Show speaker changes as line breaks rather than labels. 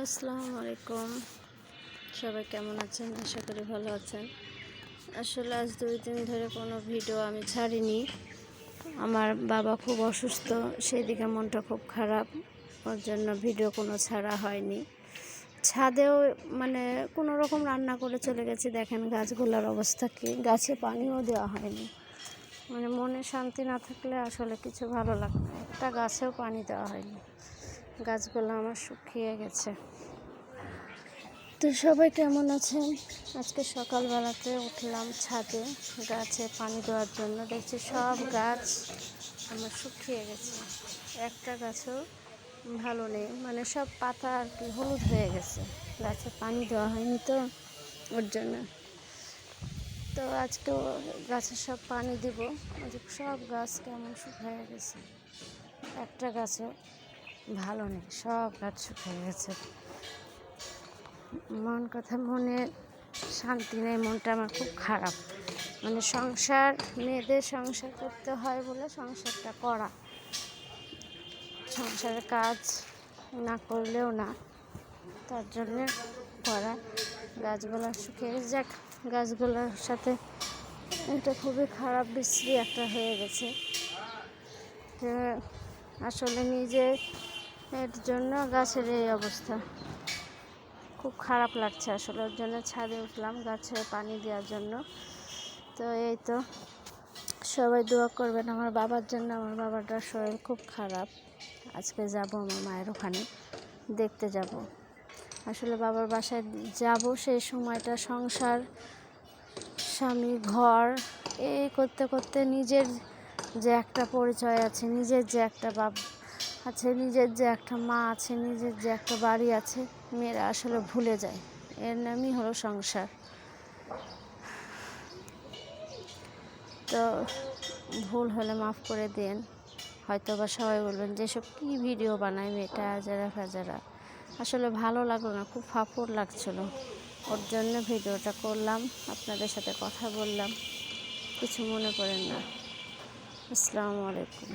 আসসালামু আলাইকুম। সবাই কেমন আছেন? আশা করি ভালো আছেন। আসলে আজ 2 দিন ধরে কোনো ভিডিও আমি ছাড়িনি। আমার বাবা খুব অসুস্থ, সেই দিকে মনটা খুব খারাপ, ওর জন্য ভিডিও কোনো ছাড়া হয়নি। ছাদেও কোনো রকম রান্না করে চলে গেছি। দেখেন গাছগুলোর অবস্থা কী, গাছে পানিও দেওয়া হয়নি। মনে শান্তি না থাকলে আসলে কিছু ভালো লাগে না। একটা গাছেও পানি দেওয়া হয়নি, গাছগুলো আমার শুকিয়ে গেছে। তো সবাই কেমন আছেন? আজকে সকালবেলাতে উঠলাম ছাদে গাছে পানি দেওয়ার জন্য। দেখছি সব গাছ আমার শুকিয়ে গেছে, একটা গাছও ভালো নেই। সব পাতা আর কি হলুদ হয়ে গেছে, গাছে পানি দেওয়া হয়নি তো ওর জন্য। তো আজকেও গাছে সব পানি দিব। সব গাছ কেমন শুকিয়ে গেছে, একটা গাছও ভালো নেই, সব গাছ শুকিয়ে গেছে। মনে শান্তি নেই, মনটা আমার খুব খারাপ। সংসার, মেয়েদের সংসার করতে হয় বলে সংসারটা করা, সংসারের কাজ না করলেও না, তার জন্যে করা। গাছগুলো শুকিয়ে যাক, গাছগুলোর সাথে এটা খুবই খারাপ বিশ্রী একটা হয়ে গেছে। আসলে নিজে এর জন্য গাছের এই অবস্থা, খুব খারাপ লাগছে আসলে। ওর জন্য ছাদে উঠলাম গাছে পানি দেওয়ার জন্য। তো এই তো, সবাই দোয়া করবেন আমার বাবার জন্য। আমার বাবাটার শরীর খুব খারাপ। আজকে যাব আমার মায়ের ওখানে, দেখতে যাব। আসলে বাবার বাসায় যাব, সেই সময়টা সংসার, স্বামী, ঘর এই করতে করতে নিজের যে একটা পরিচয় আছে, নিজের যে একটা বাপ আছে, নিজের যে একটা মা আছে, নিজের যে একটা বাড়ি আছে, মেয়েরা আসলে ভুলে যায়। এর নামই হলো সংসার। তো ভুল হলে মাফ করে দেন। হয়তো বা সবাই বলবেন যেসব কী ভিডিও বানায় মেয়েটা, আজারা ফাজারা। আসলে ভালো লাগলো না, খুব ফাঁপড় লাগছিল, ওর জন্য ভিডিওটা করলাম, আপনাদের সাথে কথা বললাম। কিছু মনে করেন না। আসসালামু আলাইকুম।